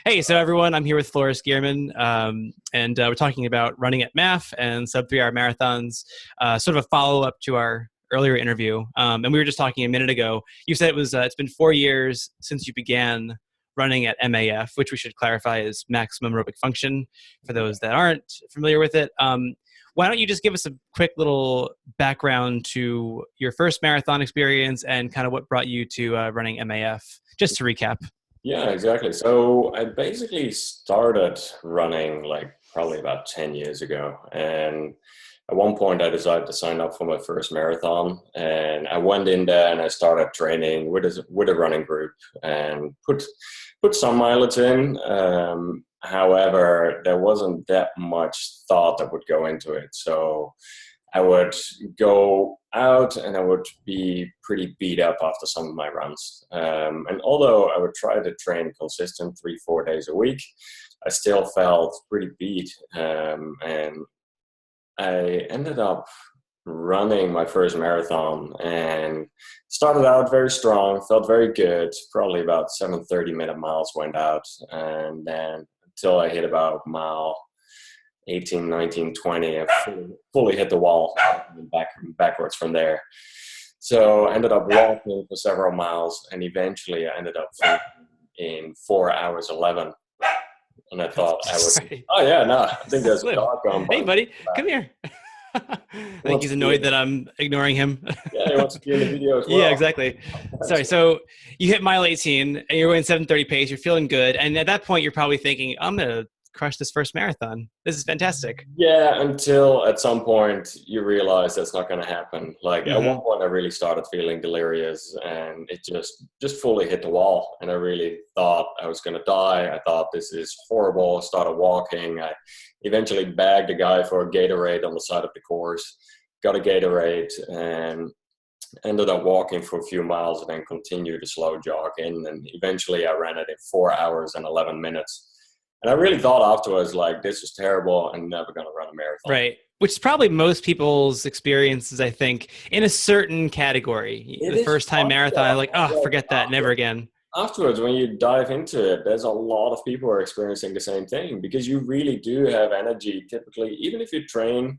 Hey, so everyone, I'm here with Floris Gierman, and we're talking about running at MAF and sub-3-hour marathons, sort of a follow-up to our earlier interview. And we were just talking a minute ago. You said it's been 4 years since you began running at MAF, which we should clarify is maximum aerobic function for those that aren't familiar with it. Why don't you just give us a quick little background to your first marathon experience and kind of what brought you to running MAF, just to recap. Yeah, exactly. So I basically started running like probably about 10 years ago. And at one point I decided to sign up for my first marathon. And I went in there and I started training with a running group and put some mileage in. However, there wasn't that much thought that would go into it. So I would go out and I would be pretty beat up after some of my runs. And although I would try to train consistent 3-4 days a week, I still felt pretty beat. And I ended up running my first marathon and started out very strong, felt very good. Probably about 7:30-minute miles went out. And then until I hit about mile 18, 19, 20, I fully hit the wall and backwards from there. So I ended up walking for several miles and eventually I ended up in 4 hours 11. And I thought I would, oh yeah, no, I think there's a dog on. Hey buddy, come here. I think he's annoyed that I'm ignoring him. Yeah, he wants to be in the video as well. Yeah, exactly. Sorry. So you hit mile 18 and you're going 7:30 pace. You're feeling good. And at that point, you're probably thinking, I'm going to crush this first marathon. This is fantastic. Yeah, until at some point you realize that's not going to happen. Like at one point I really started feeling delirious and it just fully hit the wall. And I really thought I was going to die. I thought this is horrible. I started walking. I eventually bagged a guy for a Gatorade on the side of the course, got a Gatorade and ended up walking for a few miles and then continued a slow jog in. And eventually I ran it in 4 hours and 11 minutes. And I really thought afterwards, like, this is terrible. I'm never going to run a marathon. Right. Which is probably most people's experiences, I think, in a certain category. The first time marathon, like, oh, forget that, never again. Afterwards, when you dive into it, there's a lot of people who are experiencing the same thing because you really do have energy. Typically, even if you train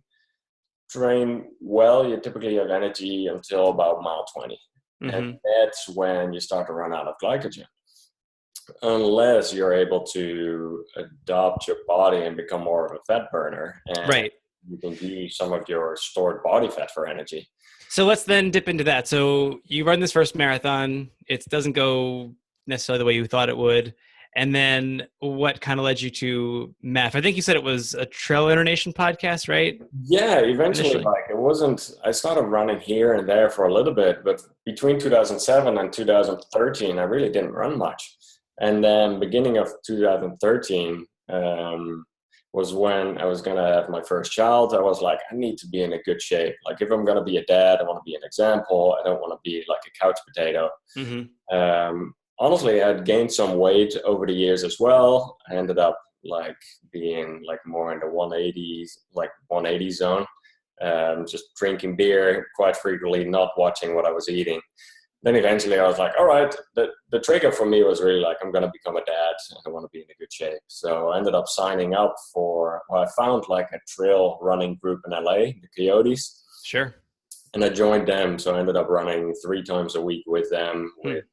well, you typically have energy until about mile 20. And that's when you start to run out of glycogen. Unless you're able to adopt your body and become more of a fat burner. And you can use some of your stored body fat for energy. So let's then dip into that. So you run this first marathon. It doesn't go necessarily the way you thought it would. And then what kind of led you to MAF? I think you said it was a Trail Internation podcast, right? Yeah, eventually, like it wasn't, I started running here and there for a little bit, but between 2007 and 2013, I really didn't run much. And then beginning of 2013 was when I was going to have my first child. I was like, I need to be in a good shape. Like if I'm going to be a dad, I want to be an example. I don't want to be like a couch potato. Honestly, I'd gained some weight over the years as well. I ended up like being like more in the 180s, like 180 zone. Just drinking beer quite frequently, not watching what I was eating. Then eventually I was like, all right, the trigger for me was really like, I'm going to become a dad and I want to be in a good shape. So I ended up signing up I found like a trail running group in LA, the Coyotes. Sure. And I joined them. So I ended up running 3 times a week with them, with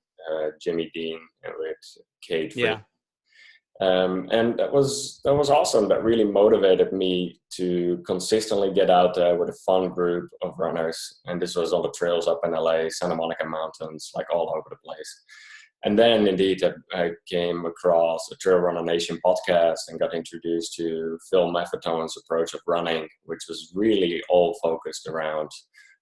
Jimmy Dean and with Kate. Yeah. And that was awesome. That really motivated me to consistently get out there with a fun group of runners. And this was on the trails up in LA, Santa Monica Mountains, like all over the place. And then indeed I came across a Trail Runner Nation podcast and got introduced to Phil Maffetone's approach of running, which was really all focused around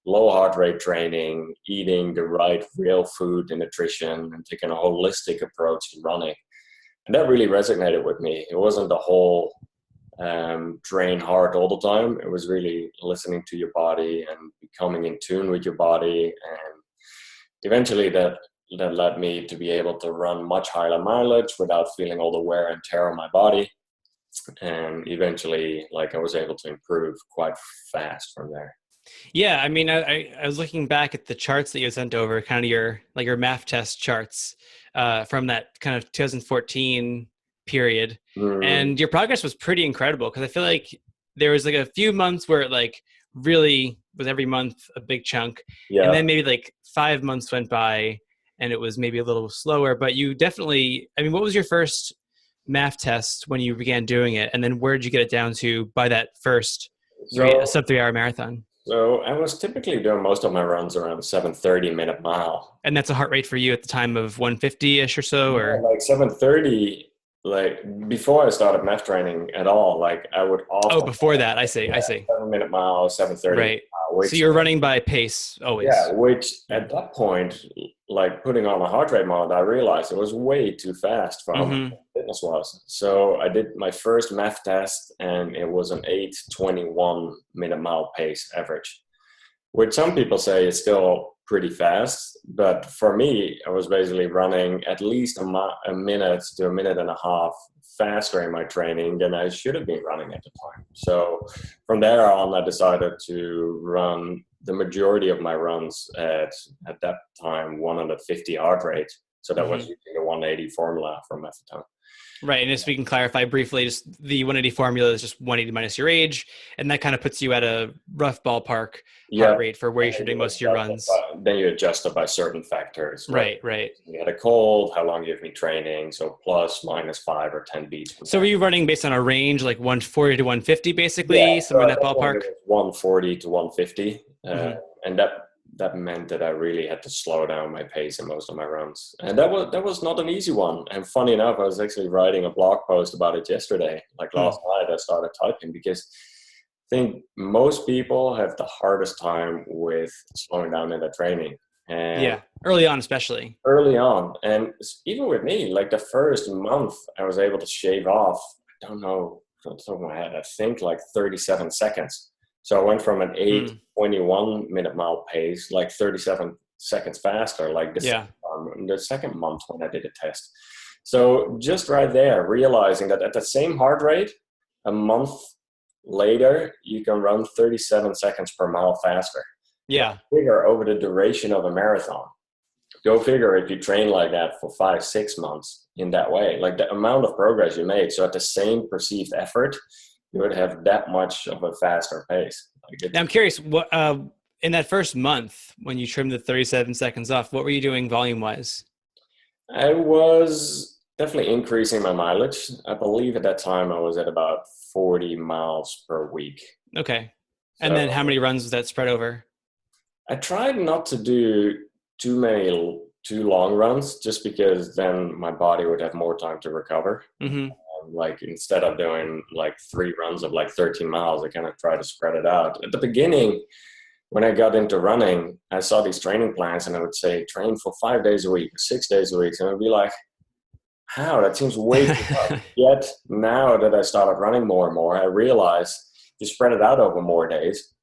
low heart rate training, eating the right real food and nutrition, and taking a holistic approach to running. And that really resonated with me. It wasn't the whole train hard all the time. It was really listening to your body and becoming in tune with your body. And eventually that led me to be able to run much higher mileage without feeling all the wear and tear on my body. And eventually, like, I was able to improve quite fast from there. Yeah, I mean, I was looking back at the charts that you sent over, kind of your MAF test charts from that kind of 2014 period. Mm, And your progress was pretty incredible, because I feel like there was like a few months where it like really was every month a big chunk. And yeah. then maybe like 5 months went by and it was maybe a little slower. But you definitely, I mean, what was your first MAF test when you began doing it? And then where did you get it down to by that first So, sub-3 hour marathon? so I was typically doing most of my runs around 7:30 minute mile. And that's a heart rate for you at the time of 150-ish or so, Yeah, or? like 7:30, like before I started math training at all, like I would Oh, often before that, I see. I yeah, see. 7 minute mile, 7:30 Right. So which you're running by pace yeah, always. which Mm. at that point, like putting on a heart rate monitor, I realized it was way too fast for how my Mm-hmm. fitness was. So I did my first math test, and it was an 8:21 minute mile pace average, which some people say is still pretty fast. But for me, I was basically running at least a minute to a minute and a half faster in my training than I should have been running at the time. So from there on, I decided to run the majority of my runs at that time 150 heart rate. So that was Mm-hmm. using the 180 formula from methadone. Right. And just we can clarify briefly, just the 180 formula is just 180 minus your age. And that kind of puts you at a rough ballpark heart Yeah. rate for where And you should do most of your runs. then you adjust it by certain factors, whether Right. Right. you had a cold, how long you've been training, so plus, minus 5 or 10 beats. So were you running based on a range like 140 to 150, Yeah, basically, so somewhere in at that that point ballpark? it was 140 to 150, Mm-hmm. and that meant that I really had to slow down my pace in most of my runs, and that was not an easy one. And funny enough, I was actually writing a blog post about it yesterday. Like last night, I started typing because I think most people have the hardest time with slowing down in their training, and Yeah. Early on, especially. early on, and even with me, like the first month, I was able to shave off. I don't know from the top of my head. I think like 37 seconds. So I went from an Mm. 8:21 minute mile pace, like 37 seconds faster, like Yeah. the second month when I did a test. So just right there, realizing that at the same heart rate, a month later, you can run 37 seconds per mile faster. Now, Yeah. figure over the duration of a marathon. Go figure if you train like that for 5 6 months in that way, like the amount of progress you make. So at the same perceived effort, you would have that much of a faster pace. Now I'm curious, what in that first month when you trimmed the 37 seconds off, what were you doing volume wise? I was definitely increasing my mileage. I believe at that time I was at about 40 miles per week. Okay. And then how So many runs was that spread over? I tried not to do too long runs just because then my body would have more time to recover. Mm-hmm. Like instead of doing like 3 runs of like 13 miles, I kind of try to spread it out. At the beginning, when I got into running, I saw these training plans and I would say train for 5 days a week, 6 days a week. And I'd be like, how? That seems way too much. Yet now that I started running more and more, I realize you spread it out over more days,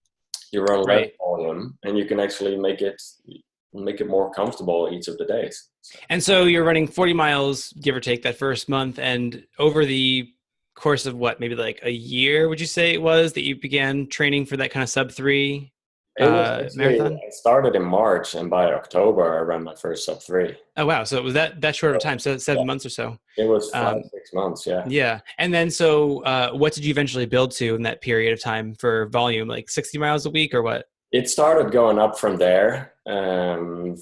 you run less Right. volume, and you can actually make it more comfortable each of the days. And so you're running 40 miles, give or take, that first month. And over the course of what, maybe like a year, would you say it was that you began training for that kind of sub-3 It was actually, marathon? I started in March, and by October, I ran my first sub-3. Oh, wow. So it was that short of time. So Yeah, 7 months or so. it was five, Um, 6 months. Yeah. yeah. And then so what did you eventually build to in that period of time for volume, like 60 miles a week or what? It started going up from there.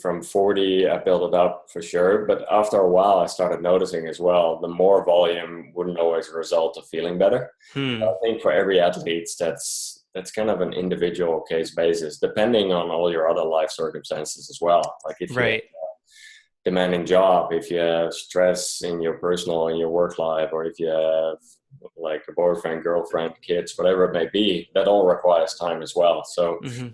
From 40, I built it up for sure. But after a while, I started noticing as well, the more volume wouldn't always result of feeling better. I Hmm. think for every athlete, that's kind of an individual case basis, depending on all your other life circumstances as well. Like if you have Right. a demanding job, if you have stress in your personal and your work life, or if you have like a boyfriend, girlfriend, kids, whatever it may be, that all requires time as well. So Mm-hmm.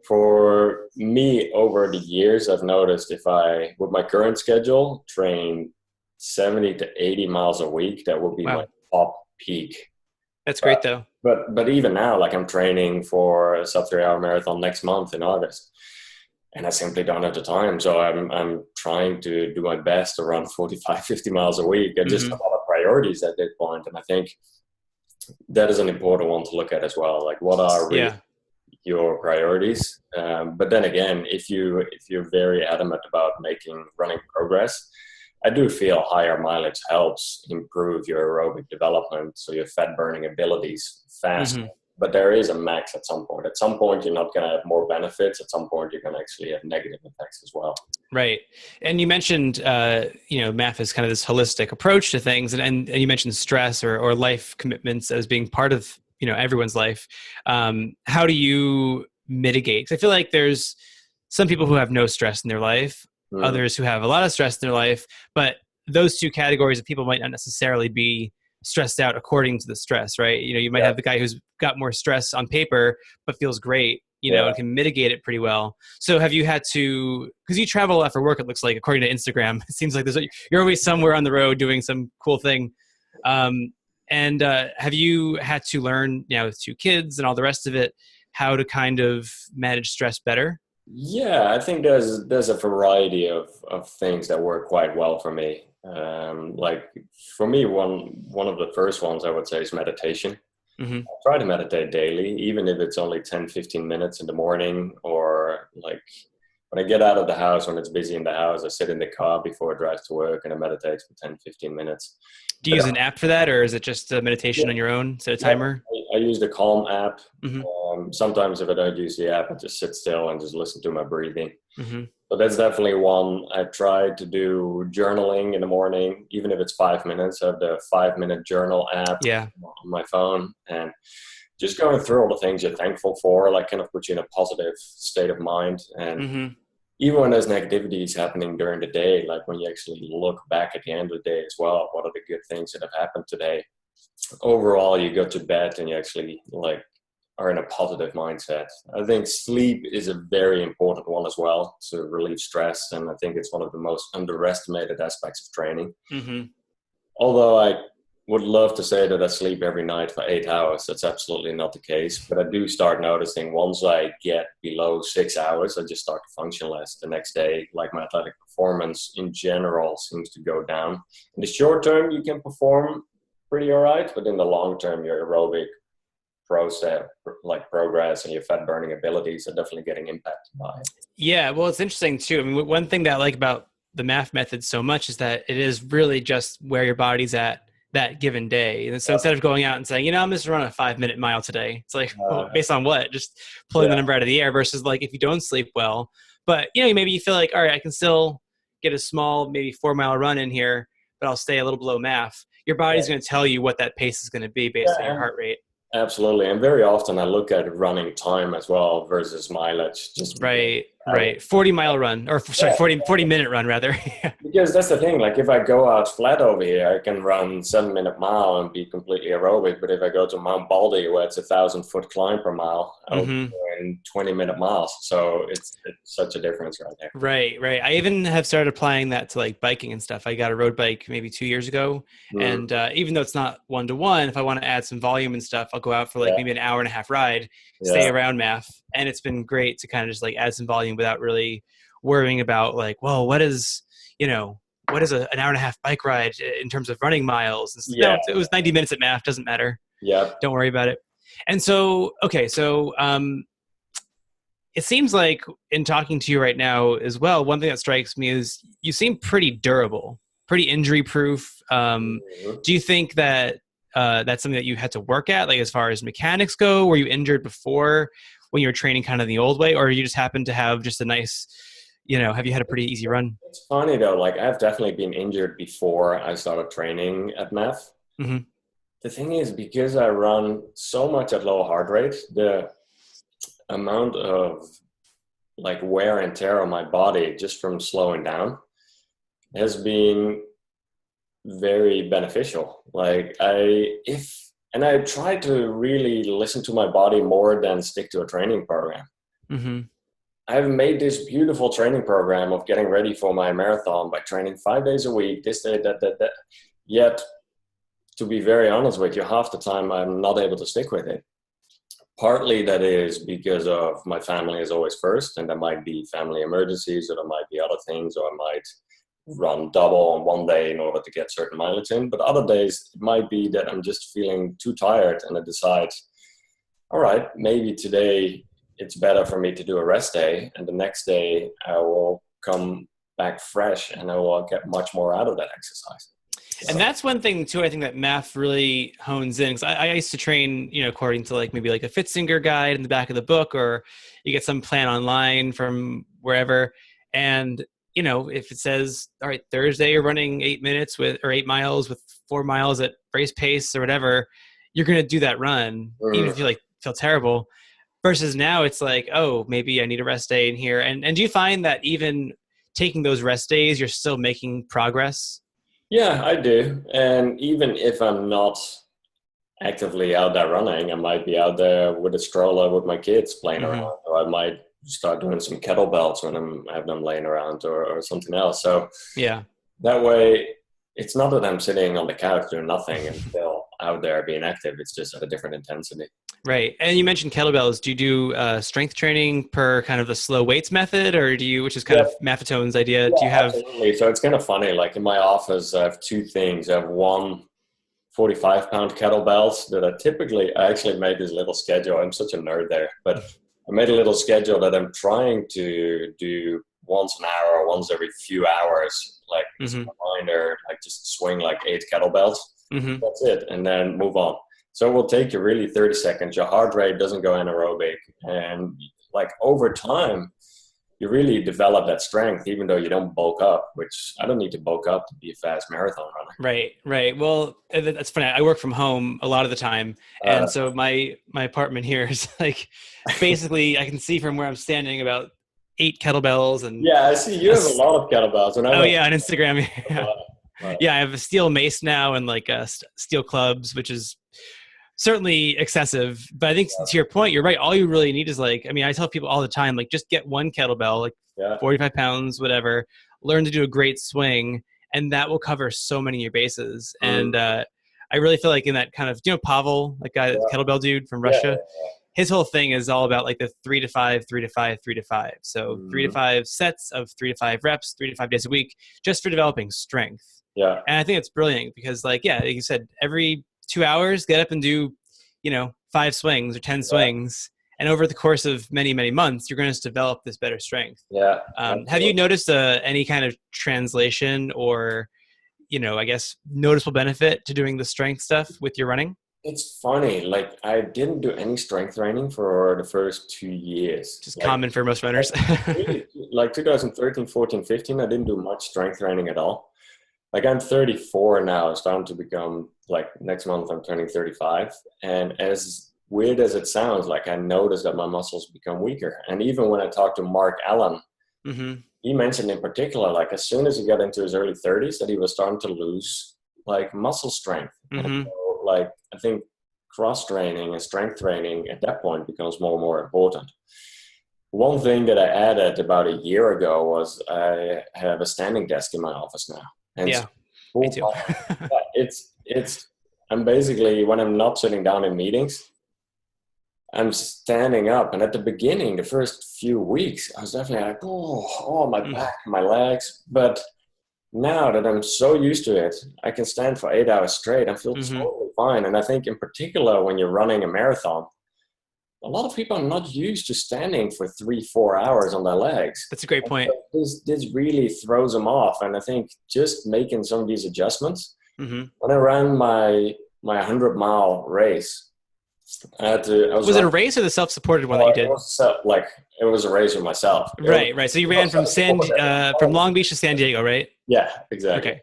for me, over the years, I've noticed if I, with my current schedule, train 70 to 80 miles a week, that would be my Wow. top peak. That's But great though. but even now, like I'm training for a sub-3 hour marathon next month in August, and I simply don't have the time. So I'm trying to do my best to run 45, 50 miles a week. I just Mm-hmm. have other priorities at that point, and I think that is an important one to look at as well. Like, what are really Yeah. your priorities? But then again, if you're very adamant about making running progress, I do feel higher mileage helps improve your aerobic development, so your fat burning abilities faster. Mm-hmm. But there is a max at some point. At some point, you're not going to have more benefits. At some point, you're going to actually have negative effects as well. Right. And you mentioned, MAF is kind of this holistic approach to things. And you mentioned stress or life commitments as being part of, everyone's life. How do you mitigate? 'Cause I feel like there's some people who have no stress in their life, others who have a lot of stress in their life, but those two categories of people might not necessarily be stressed out according to the stress, right? You might have the guy who's got more stress on paper, but feels great, and can mitigate it pretty well. So have you had to, because you travel a lot for work, it looks like, according to Instagram, it seems like you're always somewhere on the road doing some cool thing. And have you had to learn, with 2 kids and all the rest of it, how to kind of manage stress better? Yeah, I think there's a variety of things that work quite well for me. Like for me, one of the first ones I would say is meditation. Mm-hmm. I try to meditate daily, even if it's only 10, 15 minutes in the morning, or like when I get out of the house, when it's busy in the house, I sit in the car before I drive to work and I meditate for 10, 15 minutes. Do you use an app for that, or is it just a meditation on your own? Set a timer? I use the Calm app. Mm-hmm. Sometimes if I don't use the app, I just sit still and just listen to my breathing. Mm-hmm. So that's definitely one. I try to do journaling in the morning, even if it's 5 minutes. I have the 5-minute journal app on my phone, and just going through all the things you're thankful for, like kind of puts you in a positive state of mind. And even when there's negativities happening during the day, like when you actually look back at the end of the day as well, what are the good things that have happened today? Overall, you go to bed and you actually are in a positive mindset. I think sleep is a very important one as well to relieve stress, and I think it's one of the most underestimated aspects of training. Mm-hmm. Although I would love to say that I sleep every night for 8 hours, that's absolutely not the case. But I do start noticing once I get below 6 hours, I just start to function less the next day. Like my athletic performance in general seems to go down. In the short term, you can perform pretty all right, but in the long term, your aerobic process, like progress and your fat burning abilities are definitely getting impacted by it. Yeah, well, it's interesting too. I mean, one thing that I like about the MAF method so much is that it is really just where your body's at that given day. And so instead of going out and saying, I'm just running a 5-minute mile today, it's like, based on what? Just pulling the number out of the air versus like if you don't sleep well, but maybe you feel like, all right, I can still get a small, maybe 4-mile run in here, but I'll stay a little below MAF. Your body's going to tell you what that pace is going to be based on your heart rate. Absolutely. And very often I look at running time as well versus mileage. Right. 40-mile run, or sorry, 40-minute run rather. Because that's the thing, like if I go out flat over here, I can run 7-minute mile and be completely aerobic. But if I go to Mount Baldy, where it's 1,000-foot climb per mile, I'll be doing 20-minute miles. So it's such a difference right there. Right. I even have started applying that to like biking and stuff. I got a road bike maybe 2 years ago. And even though it's not 1-to-1, if I want to add some volume and stuff, I'll go out for like maybe an hour-and-a-half ride, stay around MAF. And it's been great to kind of just like add some volume without really worrying about like, well, what is an hour-and-a-half bike ride in terms of running miles? No, it was 90 minutes at MAF, doesn't matter. Yeah. Don't worry about it. And so, okay, so it seems like in talking to you right now as well, one thing that strikes me is you seem pretty durable, pretty injury-proof. Do you think that that's something that you had to work at, like as far as mechanics go? Were you injured before when you were training kind of the old way, or you just happened to have just a nice, have you had a pretty easy run? It's funny though, like I've definitely been injured before I started training at MAF. Mm-hmm. The thing is, because I run so much at low heart rate, the amount of like wear and tear on my body just from slowing down has been very beneficial. Like I try to really listen to my body more than stick to a training program. Mm-hmm. I've made this beautiful training program of getting ready for my marathon by training 5 days a week, this day, that. Yet, to be very honest with you, half the time I'm not able to stick with it. Partly that is because of my family is always first, and there might be family emergencies, or there might be other things, or I might run double on one day in order to get certain mileage in. But other days, it might be that I'm just feeling too tired and I decide, all right, maybe today it's better for me to do a rest day, and the next day I will come back fresh, and I will get much more out of that exercise. And that's one thing too, I think that MAF really hones in. Cause I used to train, according to like maybe like a Fitzinger guide in the back of the book, or you get some plan online from wherever. And, if it says, all right, Thursday you're running 8 minutes or 8 miles with 4 miles at race pace or whatever, you're going to do that run, even if you feel terrible. Versus now it's like, oh, maybe I need a rest day in here. And do you find that even taking those rest days, you're still making progress? Yeah, I do. And even if I'm not actively out there running, I might be out there with a stroller with my kids playing around, or I might start doing some kettlebells when I have them laying around, or something else. So yeah, that way, it's not that I'm sitting on the couch doing nothing and still out there being active. It's just at a different intensity. Right. And you mentioned kettlebells. Do you do strength training per kind of the slow weights method, or do you, which is kind of Maffetone's idea? Yeah, do you have? Absolutely. So it's kind of funny. Like in my office, I have two things. I have one 45-pound kettlebells that I actually made this little schedule. I'm such a nerd there, but I made a little schedule that I'm trying to do once an hour, once every few hours, like as a reminder, like just swing like 8 kettlebells. That's it. And then move on. So it will take you really 30 seconds. Your heart rate doesn't go anaerobic. And like over time, you really develop that strength, even though you don't bulk up, which I don't need to bulk up to be a fast marathon runner. Right. Well, that's funny. I work from home a lot of the time. And so my apartment here is like, basically I can see from where I'm standing about 8 kettlebells. And yeah, I see you have a lot of kettlebells. On Instagram. Yeah, I have a steel mace now and like steel clubs, which is certainly excessive. But I think to your point, you're right. All you really need is I tell people all the time, like just get one kettlebell, 45 pounds, whatever, learn to do a great swing, and that will cover so many of your bases. And I really feel like in that kind of, Pavel, that guy, that kettlebell dude from Russia, his whole thing is all about like the 3 to 5, 3 to 5, 3 to 5. So 3 to 5 sets of 3 to 5 reps, 3 to 5 days a week, just for developing strength. Yeah. And I think it's brilliant because like you said, every 2 hours, get up and do, 5 swings or 10 swings. And over the course of many, many months, you're going to develop this better strength. Yeah. Have you noticed any kind of translation or, I guess, noticeable benefit to doing the strength stuff with your running? It's funny. Like I didn't do any strength training for the first 2 years. Just common for most runners. Really, like 2013, 14, 15, I didn't do much strength training at all. Like I'm 34 now, starting to become like next month I'm turning 35. And as weird as it sounds, like I noticed that my muscles become weaker. And even when I talked to Mark Allen, he mentioned in particular, like as soon as he got into his early 30s, that he was starting to lose like muscle strength. And so, like I think cross training and strength training at that point becomes more and more important. One thing that I added about a year ago was I have a standing desk in my office now. And me too. I'm basically, when I'm not sitting down in meetings, I'm standing up. And at the beginning, the first few weeks, I was definitely like, my back, my legs. But now that I'm so used to it, I can stand for 8 hours straight. I feel totally fine. And I think in particular, when you're running a marathon, a lot of people are not used to standing for 3-4 hours on their legs. That's a great point. So this really throws them off. And I think just making some of these adjustments, when I ran my 100-mile race, was it a race or the self-supported one that you did? It was a race with myself. Right. So you ran from from Long Beach to San Diego, right? Yeah, exactly. Okay.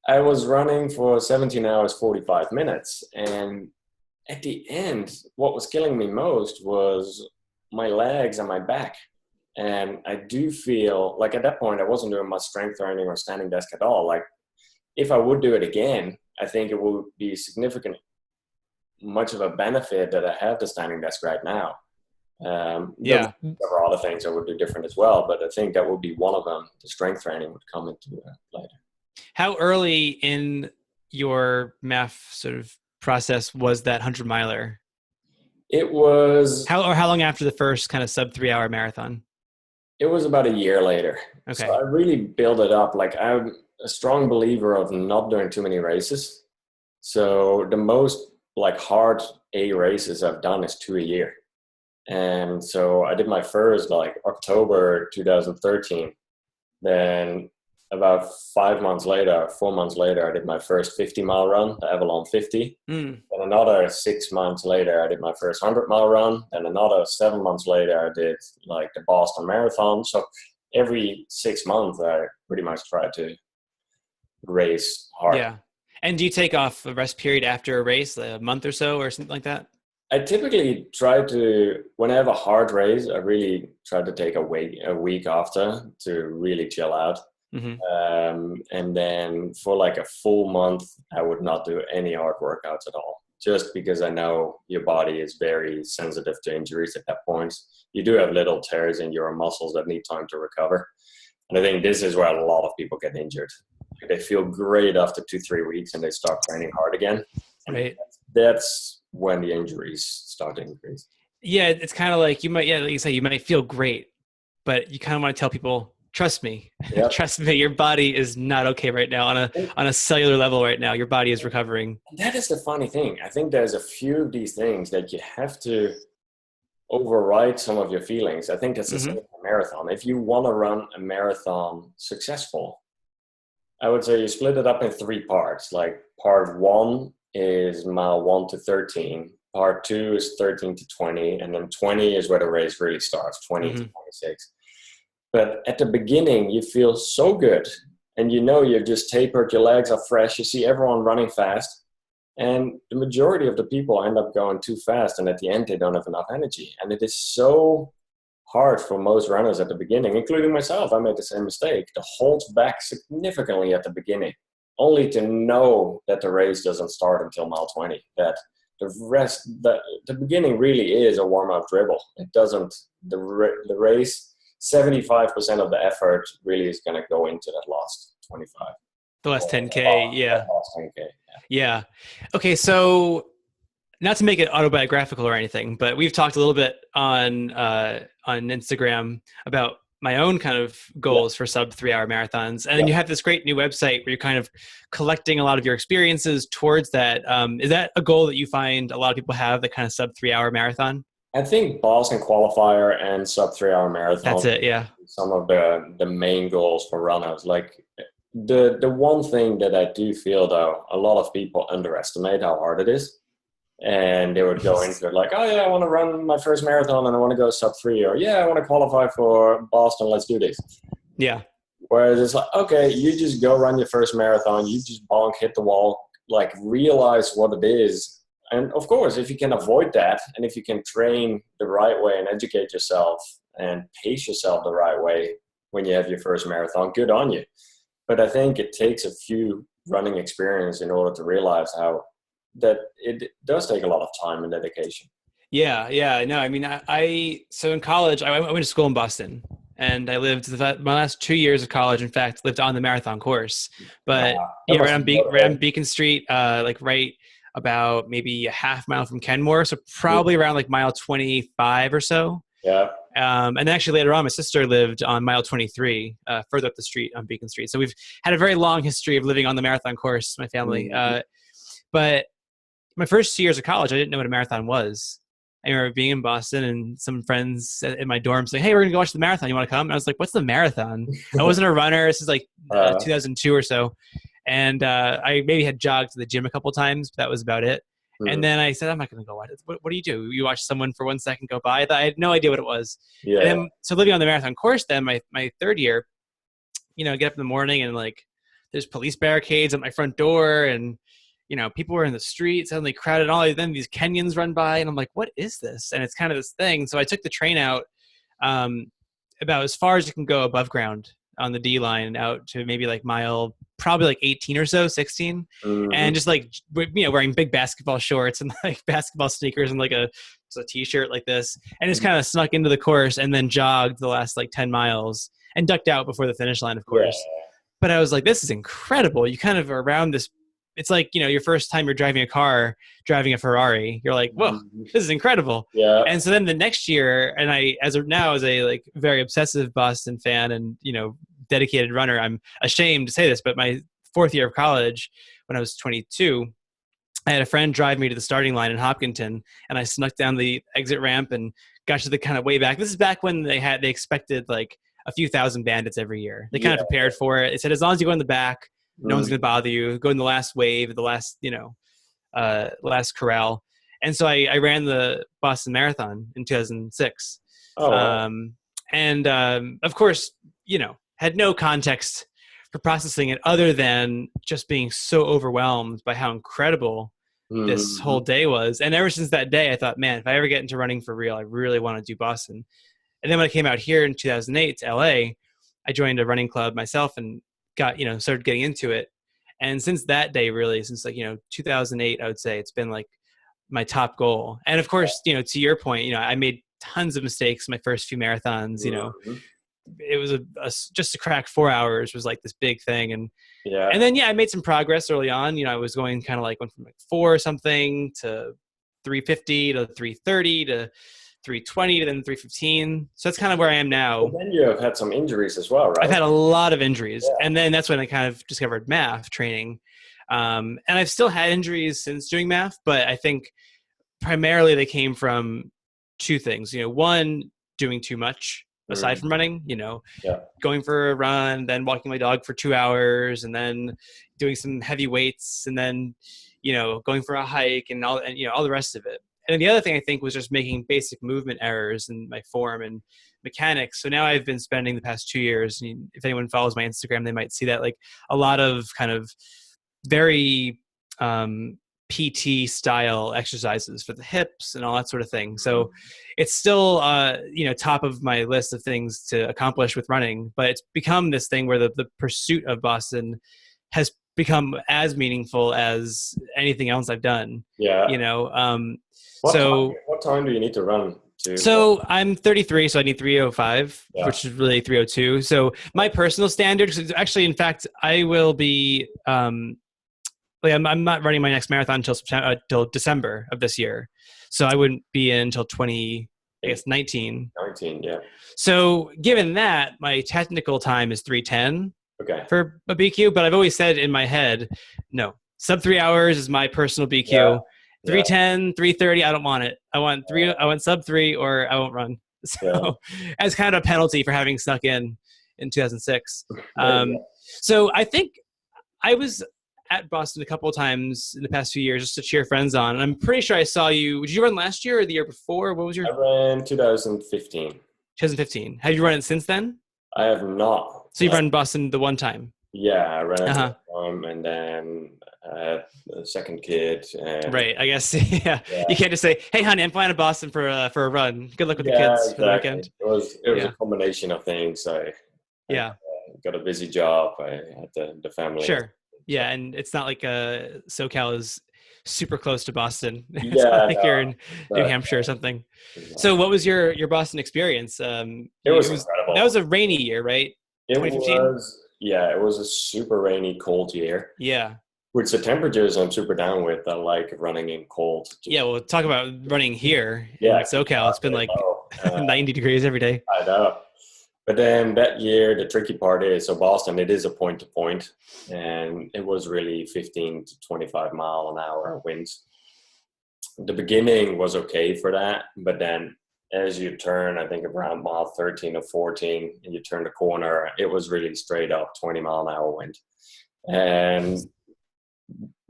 I was running for 17 hours, 45 minutes. And at the end, what was killing me most was my legs and my back. And I do feel like at that point, I wasn't doing much strength training or standing desk at all. Like if I would do it again, I think it would be significant, much of a benefit that I have the standing desk right now. There were other things I would do different as well, but I think that would be one of them. The strength training would come into later. How early in your MAF sort of process was that 100-miler? It was... How long after the first kind of sub-3 hour marathon? It was about a year later. Okay. So I really built it up. Like I'm a strong believer of not doing too many races. So the most like hard A races I've done is 2 a year. And so I did my first like October 2013. Then about 4 months later, I did my first 50-mile run, the Avalon 50. Mm. Then another 6 months later, I did my first 100-mile run. Then another 7 months later, I did like the Boston Marathon. So every 6 months, I pretty much try to race hard. Yeah. And do you take off a rest period after a race, a month or so or something like that? I typically try to, when I have a hard race, I really try to take a week after to really chill out. And then for like a full month, I would not do any hard workouts at all, just because I know your body is very sensitive to injuries at that point. You do have little tears in your muscles that need time to recover. And I think this is where a lot of people get injured. They feel great after 2-3 weeks and they start training hard again. Right. That's when the injuries start to increase. Yeah, it's kind of like like you say, you might feel great, but you kind of want to tell people, trust me, Yep. trust me, your body is not okay right now on a cellular level right now. Your body is recovering. That is the funny thing. I think there's a few of these things that you have to override some of your feelings. I think that's the same in a marathon. If you want to run a marathon successful, I would say you split it up in 3 parts. Like part 1 is mile 1 to 13. Part 2 is 13 to 20. And then 20 is where the race really starts, 20 to 26. But at the beginning, you feel so good. And you know you've just tapered, your legs are fresh. You see everyone running fast. And the majority of the people end up going too fast. And at the end, they don't have enough energy. And it is so hard for most runners at the beginning, including myself. I made the same mistake, to hold back significantly at the beginning, only to know that the race doesn't start until mile 20, that the beginning really is a warm-up dribble. It doesn't, the race, 75% of the effort really is going to go into that last 25. The last 10K, yeah. Last 10K, yeah. Okay, so not to make it autobiographical or anything, but we've talked a little bit on Instagram about my own kind of goals for sub 3 hour marathons. And then you have this great new website where you're kind of collecting a lot of your experiences towards that. Is that a goal that you find a lot of people have, the kind of sub 3 hour marathon? I think Boston qualifier and sub 3 hour marathon. That's it. Yeah. Some of the main goals for runners. Like the one thing that I do feel though, a lot of people underestimate how hard it is. And they would go into it like, oh yeah, I want to run my first marathon and I want to go sub 3, or yeah, I want to qualify for Boston. Let's do this. Yeah. Whereas it's like, okay, you just go run your first marathon. You just bonk, hit the wall, like realize what it is. And of course, if you can avoid that and if you can train the right way and educate yourself and pace yourself the right way when you have your first marathon, good on you. But I think it takes a few running experience in order to realize how that it does take a lot of time and dedication. Yeah. No, I mean, so in college, I went to school in Boston, and I lived my last 2 years of college. In fact, lived on the marathon course, but right on Beacon Street, like right about maybe a half mile from Kenmore. So probably around like mile 25 or so. Yeah. And actually later on, my sister lived on mile 23, further up the street on Beacon Street. So we've had a very long history of living on the marathon course, my family. But my first 2 years of college, I didn't know what a marathon was. I remember being in Boston and some friends in my dorm saying, hey, we're going to go watch the marathon. You want to come? And I was like, what's the marathon? I wasn't a runner. This is like 2002 or so. And I maybe had jogged to the gym a couple times, but that was about it. And then I said, I'm not going to go watch it. What do? You watch someone for 1 second go by? I had no idea what it was. Yeah. And then, so living on the marathon course then, my third year, I get up in the morning and like there's police barricades at my front door and people were in the street, suddenly crowded, and all then these Kenyans run by, and I'm like, what is this? And it's kind of this thing. So I took the train out about as far as you can go above ground on the D line out to maybe like mile, probably like 18 or so, 16. And just like, wearing big basketball shorts and like basketball sneakers and like a t-shirt like this. And just kind of snuck into the course and then jogged the last like 10 miles and ducked out before the finish line, of course. Yeah. But I was like, this is incredible. You kind of are around this. It's like, your first time you're driving a Ferrari, you're like, whoa, this is incredible. Yeah. And so then the next year, and I, as a like very obsessive Boston fan and, dedicated runner, I'm ashamed to say this, but my fourth year of college, when I was 22, I had a friend drive me to the starting line in Hopkinton, and I snuck down the exit ramp and got to the kind of way back. This is back when they expected like a few thousand bandits every year. They kind of prepared for it. They said, as long as you go in the back, no one's going to bother you. Go in the last wave, the last, last corral. And so I ran the Boston Marathon in 2006. Oh, wow. And of course, had no context for processing it other than just being so overwhelmed by how incredible this whole day was. And ever since that day, I thought, man, if I ever get into running for real, I really want to do Boston. And then when I came out here in 2008 to LA, I joined a running club myself and got, started getting into it. And since that day, really, since 2008, I would say it's been like my top goal. And of course, to your point, I made tons of mistakes in my first few marathons. It was just to crack 4 hours was like this big thing. And then, I made some progress early on. I was going kind of went from 4 something to 350 to 330 to 320 to then 315. So that's kind of where I am now. But then you have had some injuries as well, right? I've had a lot of injuries. Yeah. And then that's when I kind of discovered MAF training. And I've still had injuries since doing MAF, but I think primarily they came from two things. One, doing too much aside from running, going for a run, then walking my dog for 2 hours, and then doing some heavy weights, and then, going for a hike and all the rest of it. And then the other thing I think was just making basic movement errors in my form and mechanics. So now I've been spending the past 2 years, and if anyone follows my Instagram, they might see that a lot of kind of very PT style exercises for the hips and all that sort of thing. So it's still, top of my list of things to accomplish with running, but it's become this thing where the pursuit of Boston has become as meaningful as anything else I've done. Yeah. What time do you need to run to? So I'm 33, so I need 3:05, which is really 3:02. So my personal standard, actually, in fact, I will be, I'm not running my next marathon until December of this year. So I wouldn't be in until 19. 19, yeah. So given that, my technical time is 3:10 for a BQ, but I've always said in my head, no, sub 3 hours is my personal BQ. Yeah. 3:10, 3:30, I don't want it. I want sub 3 or I won't run. So as kind of a penalty for having snuck in 2006. So I think I was at Boston a couple of times in the past few years just to cheer friends on. And I'm pretty sure I saw you. Did you run last year or the year before? What was your? I ran 2015. 2015. Have you run it since then? I have not. So you've run Boston the one time? Yeah, I ran it and then the second kid. And right. I guess. Yeah. You can't just say, "Hey, honey, I'm flying to Boston for a run. Good luck with the kids for the weekend." It was a combination of things. I got a busy job. I had the family. Sure. Yeah, and it's not like SoCal is super close to Boston. It's not like you're in New Hampshire or something. So what was your Boston experience? It was incredible. That was a rainy year, right? 2015? It was a super rainy, cold year. Yeah. Which the temperatures I'm super down with. I like running in cold. Yeah, well, talk about running here in SoCal. It's been 90 degrees every day. I know. But then that year, the tricky part is, so Boston, it is a point-to-point, and it was really 15 to 25 mile an hour winds. The beginning was okay for that, but then as you turn, I think around mile 13 or 14, and you turn the corner, it was really straight up 20 mile an hour wind. And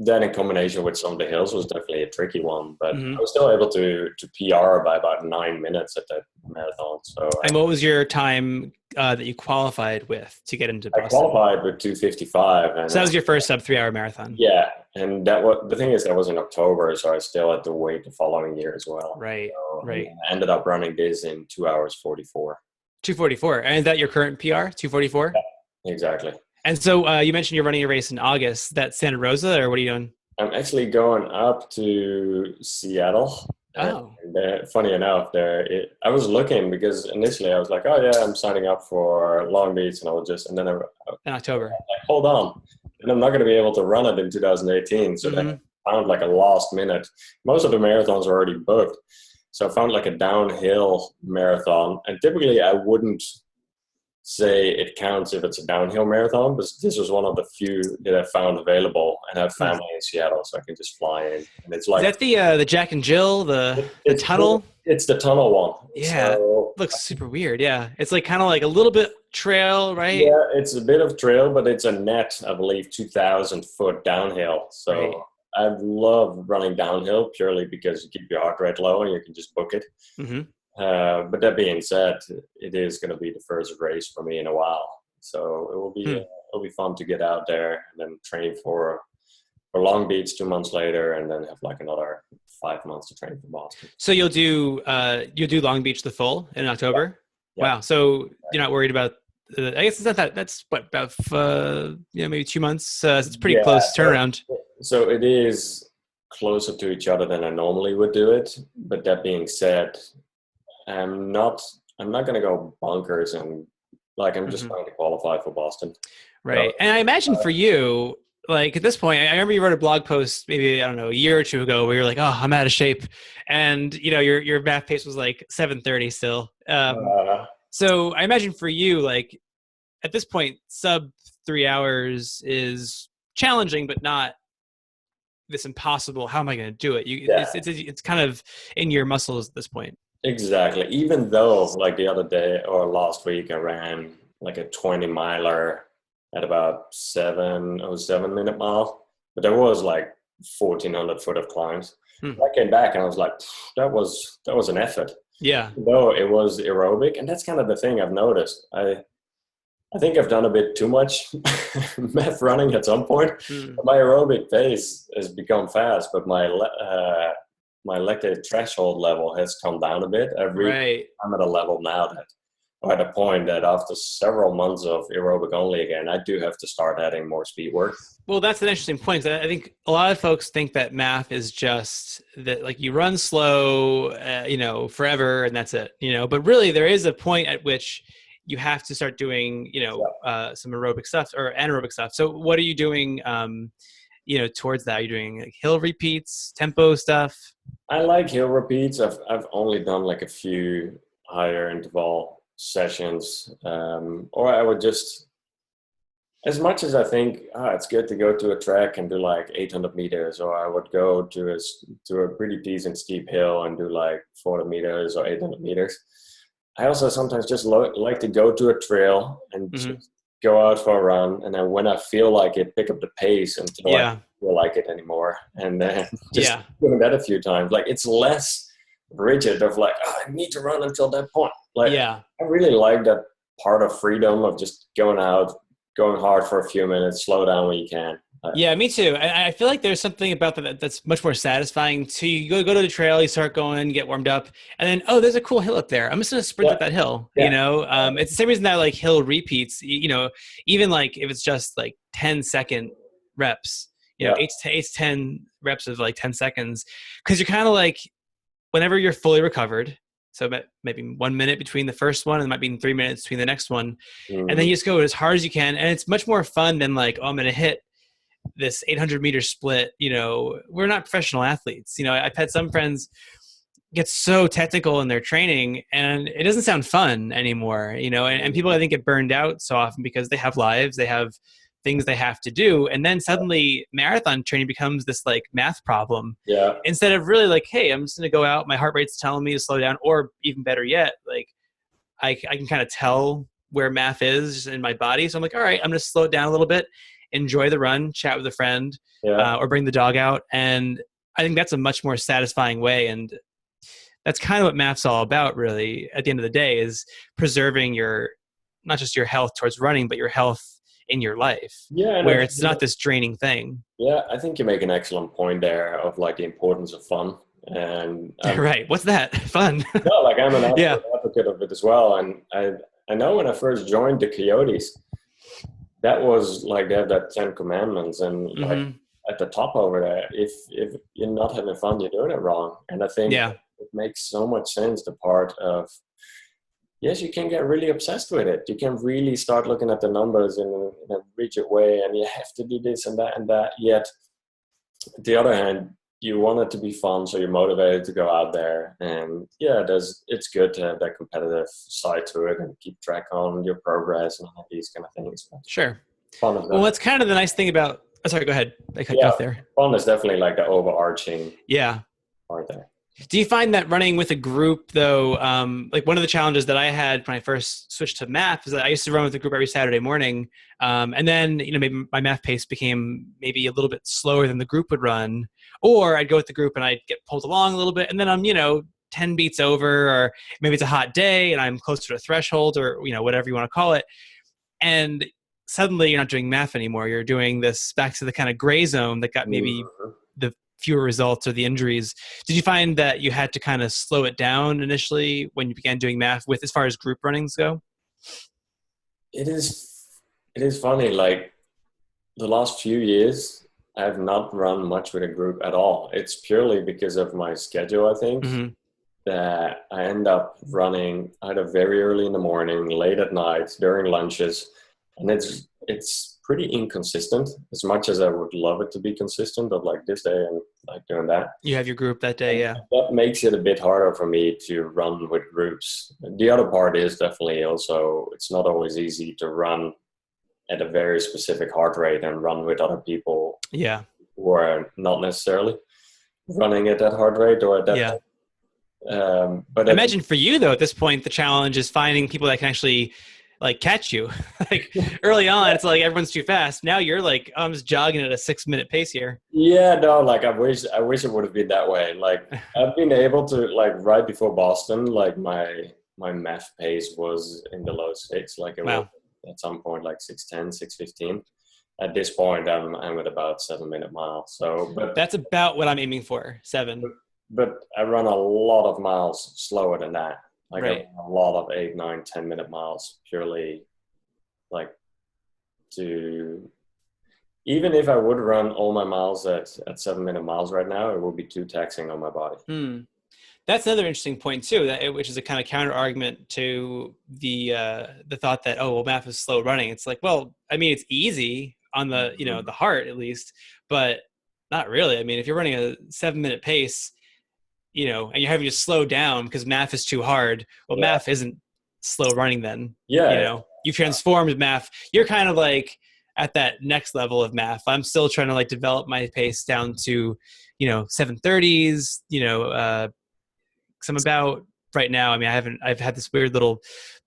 then in combination with some of the hills was definitely a tricky one, but I was still able to PR by about 9 minutes at that marathon. So, and what was your time that you qualified with to get into Boston? I qualified with 2:55. And so that was your first sub 3 hour marathon. Yeah. And the thing is that was in October, so I still had to wait the following year as well. Right. So right. I ended up running this in 2 hours 44. 2:44. And is that your current PR? 2:44? Yeah, exactly. And so you mentioned you're running a race in August. That's Santa Rosa, or what are you doing? I'm actually going up to Seattle. Oh. And funny enough, I was looking because initially I was like, oh yeah, I'm signing up for Long Beach, and and then in October. I was like, hold on, and I'm not going to be able to run it in 2018. So then I found a last minute. Most of the marathons are already booked, so I found a downhill marathon, and typically I wouldn't say it counts if it's a downhill marathon, but this was one of the few that I found available, and I have family in Seattle, so I can just fly in. And it's is that the Jack and Jill, the tunnel? It's the tunnel one. Yeah, so, looks super weird. Yeah, it's kind of a little bit trail, right? Yeah, it's a bit of trail, but it's a net, I believe, 2,000 foot downhill. So Right. I love running downhill purely because you keep your heart rate low and you can just book it. Mm-hmm. But that being said, it is going to be the first race for me in a while. So it'll be fun to get out there and then train for Long Beach 2 months later, and then have like another 5 months to train for Boston. So you'll do Long Beach the full in October. Yeah. Wow. So you're not worried about. I guess it's not that. That's what about maybe 2 months. It's pretty close turnaround. So it is closer to each other than I normally would do it. But that being said, I'm not going to go bonkers and like I'm just trying to qualify for Boston. Right. So, And I imagine for you, like at this point, I remember you wrote a blog post maybe, I don't know, a year or two ago where you're like, oh, I'm out of shape. And, your math pace was like 7:30 still. So I imagine for you, like at this point, sub 3 hours is challenging, but not this impossible. How am I going to do it? It's kind of in your muscles at this point. Exactly. Even though like the other day or last week, I ran like a 20 miler at about 7:07 mile, but there was like 1,400 foot of climbs. I came back and I was like, that was an effort. Yeah. Though it was aerobic, and that's kind of the thing I've noticed. I think I've done a bit too much MAF running at some point. My aerobic pace has become fast, but my lactate threshold level has come down a bit. I'm at a level now that, or at a point that after several months of aerobic only again, I do have to start adding more speed work. Well, that's an interesting point. I think a lot of folks think that MAF is just that, like you run slow, forever, and that's it. But really, there is a point at which you have to start doing, some aerobic stuff or anaerobic stuff. So, what are you doing? Towards that, are you doing like hill repeats, tempo stuff? I like hill repeats. I've only done like a few higher interval sessions, or I would just. As much as I think it's good to go to a track and do like 800 meters, or I would go to a pretty decent steep hill and do like 400 meters or 800 meters. I also sometimes just like to go to a trail and just go out for a run, and then when I feel like it, pick up the pace until I don't feel like it anymore, and then just doing that a few times. Like it's less rigid of like I need to run until that point. Like I really like that part of freedom of just going out, going hard for a few minutes, slow down when you can. Yeah, me too. I feel like there's something about that that's much more satisfying. To you go to the trail, you start going, get warmed up, and then there's a cool hill up there. I'm just gonna sprint up that hill. It's the same reason that I like hill repeats. Even like if it's just like 10-second reps. 8 to 10 reps of like 10 seconds, because you're kind of like whenever you're fully recovered. So maybe 1 minute between the first one, and it might be 3 minutes between the next one, and then you just go as hard as you can, and it's much more fun than like I'm gonna hit this 800-meter split. We're not professional athletes. I've had some friends get so technical in their training and it doesn't sound fun anymore, and people I think get burned out so often because they have lives, they have things they have to do, and then suddenly marathon training becomes this like math problem instead of really like, hey, I'm just gonna go out, my heart rate's telling me to slow down, or even better yet, like I can kind of tell where math is in my body, so I'm like, all right, I'm gonna slow it down a little bit, enjoy the run, chat with a friend, or bring the dog out. And I think that's a much more satisfying way. And that's kind of what MAF's all about, really, at the end of the day, is preserving not just your health towards running, but your health in your life, where it's not this draining thing. Yeah, I think you make an excellent point there of like the importance of fun. And right. What's that? Fun. No, like I'm an advocate of it as well. And I know when I first joined the Coyotes, that was like they have that 10 commandments, and like at the top over there, if you're not having fun, you're doing it wrong. And I think it makes so much sense, the part of, yes, you can get really obsessed with it. You can really start looking at the numbers in a rigid way, and you have to do this and that and that. Yet, on the other hand, you want it to be fun, so you're motivated to go out there. And it's good to have that competitive side to it and keep track on your progress and all these kind of things. Sure. Fun is well, that's kind of the nice thing about. Oh, sorry, go ahead. I cut you off there. Fun is definitely like the overarching part there. Do you find that running with a group though, like one of the challenges that I had when I first switched to MAF is that I used to run with a group every Saturday morning. And then, maybe my MAF pace became maybe a little bit slower than the group would run, or I'd go with the group and I'd get pulled along a little bit. And then I'm, 10 beats over, or maybe it's a hot day and I'm closer to a threshold, or, whatever you want to call it. And suddenly you're not doing MAF anymore. You're doing this back to the kind of gray zone that got maybe the fewer results or the injuries. Did you find that you had to kind of slow it down initially when you began doing MAF with as far as group runnings go? It is funny. Like the last few years, I have not run much with a group at all. It's purely because of my schedule, I think, that I end up running either very early in the morning, late at night, during lunches, and it's pretty inconsistent. As much as I would love it to be consistent, of like this day and like doing that. You have your group that day, yeah. That makes it a bit harder for me to run with groups. The other part is definitely also it's not always easy to run at a very specific heart rate and run with other people. Yeah. Who are not necessarily running at that heart rate or at that. Yeah. But I imagine for you though, at this point, the challenge is finding people that can actually like catch you. Like early on, it's like everyone's too fast. Now you're like, oh, I'm just jogging at a 6-minute pace here. Yeah, no, like I wish it would have been that way. Like I've been able to, like right before Boston, like my MAF pace was in the low 6. Like it was at some point like 6:10, 6:15. At this point, I'm at about 7-minute miles. So, but that's about what I'm aiming for, 7. But I run a lot of miles slower than that. Like right. a lot of 8, 9, 10-minute miles purely like to, even if I would run all my miles at 7-minute miles right now, it would be too taxing on my body. That's another interesting point too, which is a kind of counter argument to the thought that, oh, well, MAF is slow running. It's like, well, I mean, it's easy on the, the heart at least, but not really. I mean, if you're running a 7-minute pace, and you're having to slow down because MAF is too hard. Well, MAF isn't slow running then. You've transformed MAF. You're kind of like at that next level of MAF. I'm still trying to like develop my pace down to, 7:30s, some about right now. I mean, I've had this weird little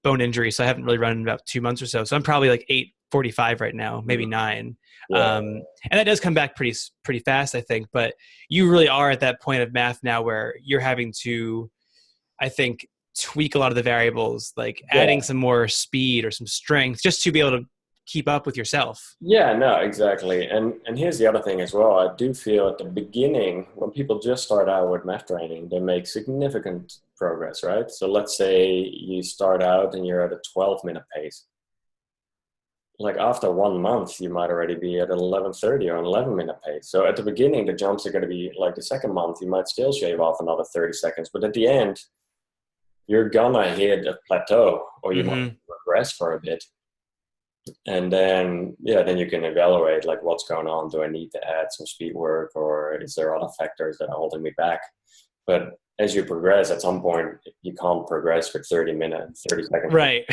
bone injury, so I haven't really run in about 2 months or so. So I'm probably like 8:45 right now, maybe 9. And that does come back pretty fast, I think. But you really are at that point of MAF now where you're having to, I think, tweak a lot of the variables, like adding some more speed or some strength just to be able to keep up with yourself. Yeah, no, exactly. And here's the other thing as well. I do feel at the beginning, when people just start out with MAF training, they make significant progress, right? So let's say you start out and you're at a 12-minute pace. Like after 1 month, you might already be at an 11:30 or an 11-minute pace. So at the beginning, the jumps are going to be like the second month, you might still shave off another 30 seconds. But at the end, you're going to hit a plateau or you might regress for a bit. And then you can evaluate like what's going on. Do I need to add some speed work or is there other factors that are holding me back? But as you progress, at some point, you can't progress for 30 seconds. Right.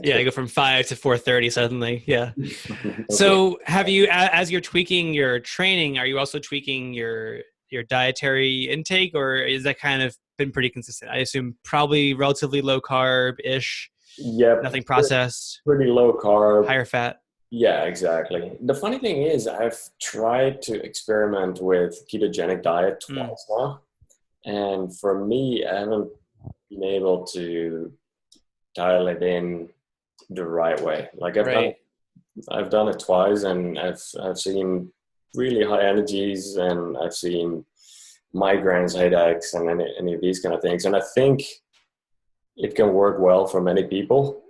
Yeah, you go from 5 to 4:30 suddenly. Yeah. Okay. So have you, as you're tweaking your training, are you also tweaking your dietary intake, or is that kind of been pretty consistent? I assume probably relatively low carb-ish. Yeah. Nothing processed. Pretty low carb. Higher fat. Yeah, exactly. The funny thing is I've tried to experiment with ketogenic diet twice now. And for me, I haven't been able to dial it in the right way. Like I've done it twice, and I've seen really high energies, and I've seen migraines, headaches, and any of these kind of things. And I think it can work well for many people.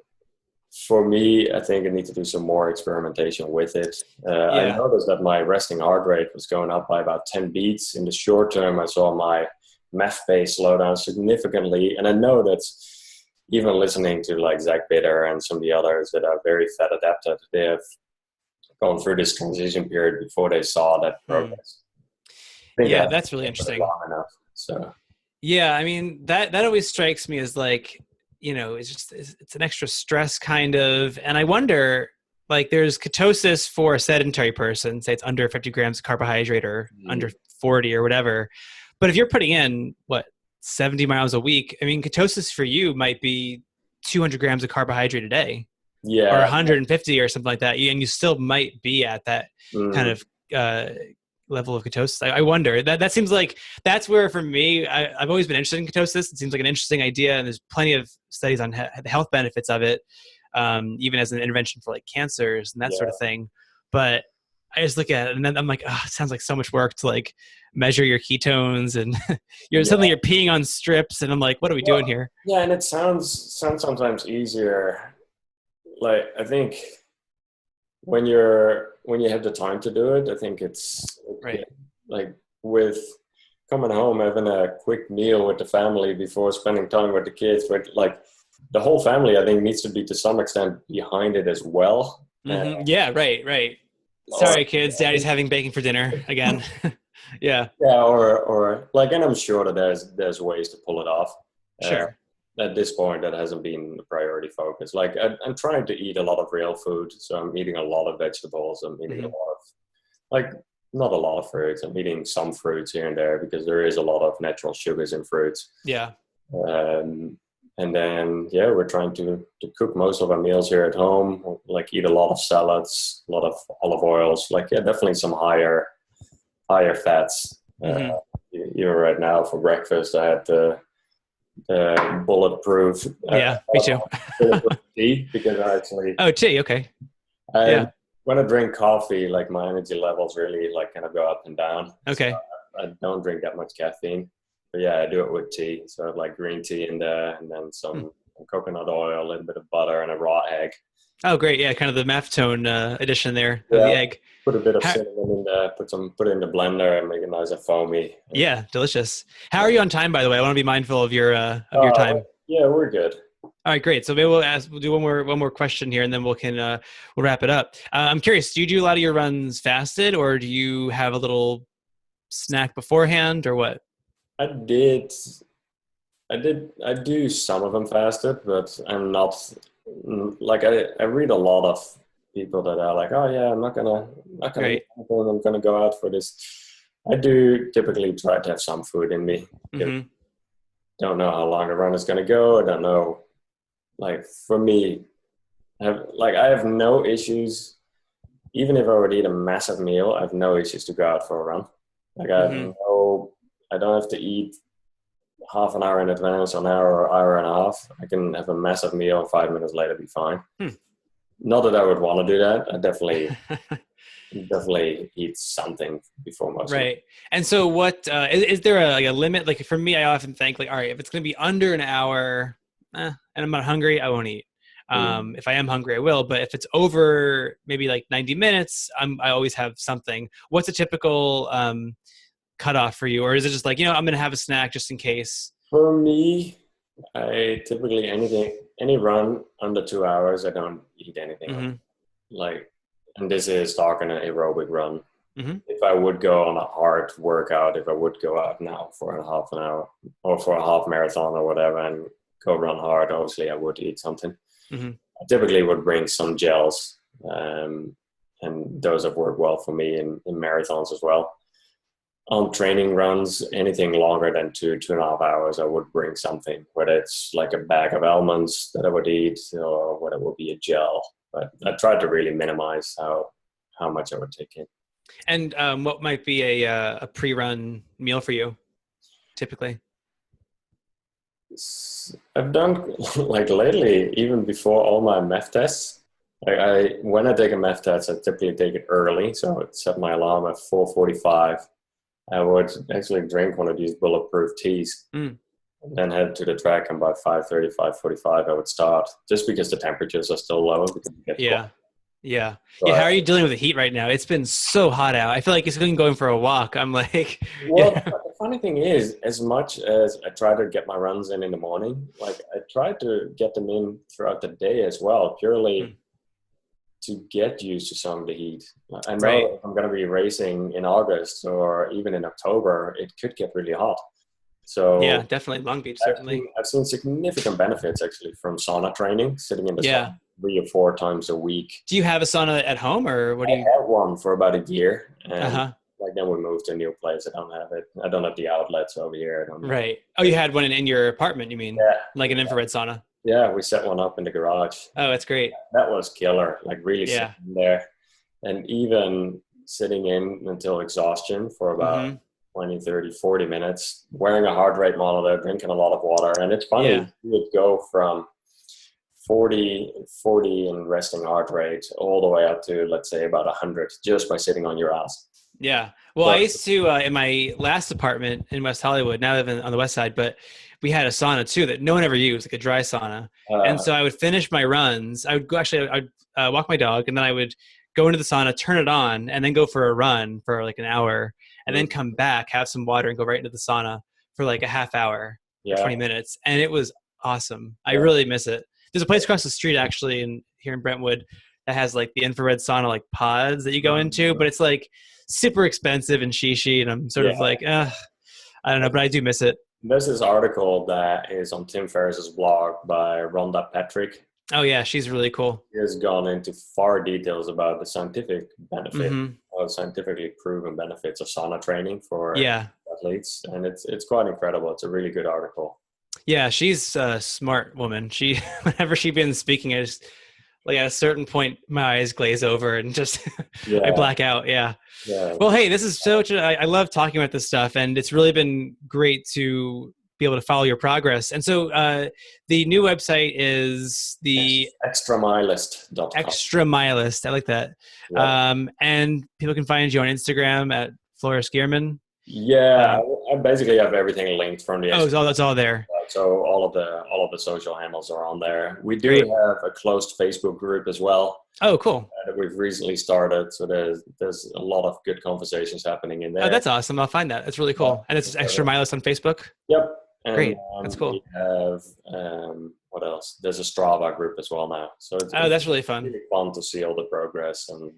For me, I think I need to do some more experimentation with it. I noticed that my resting heart rate was going up by about 10 beats. In the short term, I saw my MAF pace slow down significantly. And I know that even listening to like Zach Bitter and some of the others that are very fat adapted, they have gone through this transition period before they saw that progress. Yeah, that's really interesting. Long enough, so. Yeah, I mean, that always strikes me as like, it's an extra stress kind of, and I wonder, like there's ketosis for a sedentary person, say it's under 50 grams of carbohydrate or under 40 or whatever. But if you're putting in 70 miles a week, I mean, ketosis for you might be 200 grams of carbohydrate a day, or 150 or something like that, and you still might be at that kind of level of ketosis. I wonder. That seems like that's where, for me, I've always been interested in ketosis. It seems like an interesting idea, and there's plenty of studies on the health benefits of it, even as an intervention for like cancers and that sort of thing. But I just look at it and then I'm like, oh, it sounds like so much work to like measure your ketones, and suddenly you're peeing on strips, and I'm like, what are we doing here? Yeah, and it sounds sometimes easier. Like, I think when you have the time to do it, I think it's right. Like with coming home, having a quick meal with the family before spending time with the kids, but like the whole family, I think, needs to be to some extent behind it as well. Yeah, right. Sorry, kids, Daddy's having bacon for dinner again. Yeah, or like, and I'm sure that there's ways to pull it off. Sure. At this point, that hasn't been the priority focus. Like, I'm trying to eat a lot of real food, so I'm eating a lot of vegetables. I'm eating a lot of, like, not a lot of fruits. I'm eating some fruits here and there because there is a lot of natural sugars in fruits. Yeah. And then, we're trying to cook most of our meals here at home, like eat a lot of salads, a lot of olive oils, like, definitely some higher fats. Even right now for breakfast, I had the bulletproof. Me too. Tea, because I actually. Oh, tea. Okay. When I drink coffee, like, my energy levels really like kind of go up and down. Okay. So I don't drink that much caffeine. But I do it with tea. So I have like green tea in there, and then some coconut oil, a little bit of butter, and a raw egg. Oh, great. Yeah, kind of the MAF tone addition there of the egg. Put a bit of cinnamon in there, put it in the blender and make it nice and foamy. Yeah, delicious. How are you on time, by the way? I want to be mindful of your time. Yeah, we're good. All right, great. So maybe we'll do one more question here, and then we'll wrap it up. I'm curious, do you do a lot of your runs fasted, or do you have a little snack beforehand, or what? I do some of them fasted, but I'm not, like, I read a lot of people that are like, oh yeah, I'm not gonna eat anything, I'm gonna go out for this. I do typically try to have some food in me. Don't know how long the run is gonna go. I don't know. Like, for me, I have no issues. Even if I would eat a massive meal, I have no issues to go out for a run. Like, I don't have to eat half an hour in advance, an hour or hour and a half. I can have a massive meal and 5 minutes later be fine. Not that I would want to do that. I definitely eat something before most. Right. And so what, is there a limit? Like, for me, I often think, like, all right, if it's going to be under an hour and I'm not hungry, I won't eat. If I am hungry, I will. But if it's over maybe like 90 minutes, I always have something. What's a typical cutoff for you? Or is it just like, I'm going to have a snack just in case? For me, I typically, any run under 2 hours, I don't eat anything. Like, and this is talking an aerobic run. If I would go on a hard workout, if I would go out now for a half an hour or for a half marathon or whatever and go run hard, obviously I would eat something. I typically would bring some gels, and those have worked well for me in marathons as well. On training runs, anything longer than 2.5 hours, I would bring something, whether it's like a bag of almonds that I would eat or whether it would be a gel. But I try to really minimize how much I would take in. And what might be a pre-run meal for you, typically? I've done, like, lately, even before all my MAF tests, when I take a MAF test, I typically take it early. So I would set my alarm at 4:45. I would actually drink one of these bulletproof teas and then head to the track, and by 5:30, 5:45, I would start, just because the temperatures are still low. Yeah. How are you dealing with the heat right now? It's been so hot out. I feel like it's going for a walk. I'm like, the funny thing is, as much as I try to get my runs in the morning, like, I try to get them in throughout the day as well, purely to get used to some of the heat. I know if I'm going to be racing in August or even in October, it could get really hot. So yeah, definitely Long Beach, certainly. I've seen significant benefits actually from sauna training, sitting in the sauna 3 or 4 times a week. Do you have a sauna at home, or what do you? I had one for about a year, and Like then we moved to a new place. I don't have it. I don't have the outlets over here. I don't. Right. Oh, you had one in your apartment, you mean? Yeah. Like an infrared sauna? Yeah, we set one up in the garage. Oh, that's great. That was killer. Like really Yeah. sitting there, and even sitting in until exhaustion for about 20, 30, 40 minutes, wearing a heart rate monitor, drinking a lot of water. And it's funny, Yeah. you would go from 40 and resting heart rate all the way up to, let's say, about 100 just by sitting on your ass. Yeah. Well, I used to, in my last apartment in West Hollywood, now I live on the west side, but we had a sauna too that no one ever used, like a dry sauna. And so I would finish my runs. I would go, actually, I'd walk my dog, and then I would go into the sauna, turn it on, and then go for a run for like an hour, and then come back, have some water, and go right into the sauna for like a half hour, or 20 minutes. And it was awesome. I really miss it. There's a place across the street actually here in Brentwood that has like the infrared sauna like pods that you go into, but it's like super expensive and shishi, and I'm sort of like, I don't know, but I do miss it. There's this article that is on Tim Ferriss's blog by Rhonda Patrick. Oh yeah, she's really cool. He has gone into far details about the scientific benefit, scientifically proven benefits of sauna training for athletes, and it's quite incredible. It's a really good article. Yeah, she's a smart woman. She, whenever she's been speaking, I just, like at a certain point, my eyes glaze over and just I black out. Yeah. Well, hey, this is I love talking about this stuff, and it's really been great to be able to follow your progress. And so the new website is the extramilist.com. Extramilist. I like that. Yeah. And people can find you on Instagram at Floris Gierman. Yeah, I basically have everything linked from the. Oh, so that's all there. So all of the social handles are on there. We do have a closed Facebook group as well. Oh, cool. That we've recently started. So there's a lot of good conversations happening in there. Oh, that's awesome. I'll find that. That's really cool. And it's Extramilist on Facebook. Yep. And, great. That's cool. We have what else? There's a Strava group as well now. So that's really fun. Really fun to see all the progress and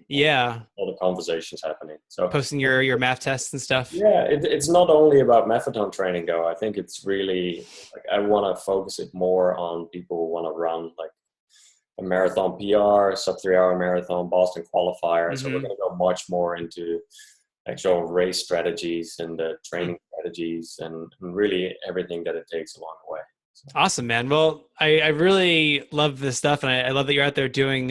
all the conversations happening. So posting your MAF tests and stuff. Yeah, it's not only about marathon training though. I think it's really like I want to focus it more on people who want to run like a marathon PR, sub-3 hour marathon, Boston qualifier. So we're going to go much more into actual race strategies and the training strategies and really everything that it takes along the way. So. Awesome, man. Well, I really love this stuff, and I love that you're out there doing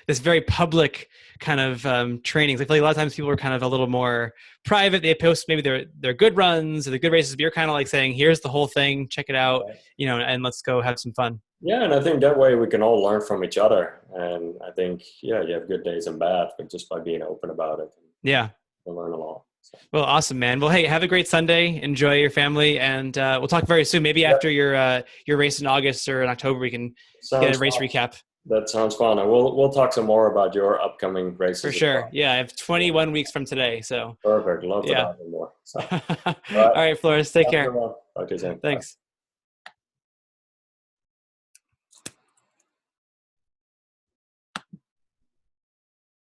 this very public kind of trainings. I feel like a lot of times people are kind of a little more private. They post maybe their good runs or the good races, but you're kind of like saying, here's the whole thing, check it out, and let's go have some fun. Yeah, and I think that way we can all learn from each other. And I think, you have good days and bad, but just by being open about it. Yeah. We'll learn a lot. So. Well, awesome, man. Well, hey, have a great Sunday. Enjoy your family, and we'll talk very soon. Maybe after your race in August or in October, we can get a race recap. That sounds fun. And we'll talk some more about your upcoming races. For sure. Well. Yeah, I have 21 weeks from today. So perfect. Love to talk more. So. All right, Floris. Take care. Okay, thanks.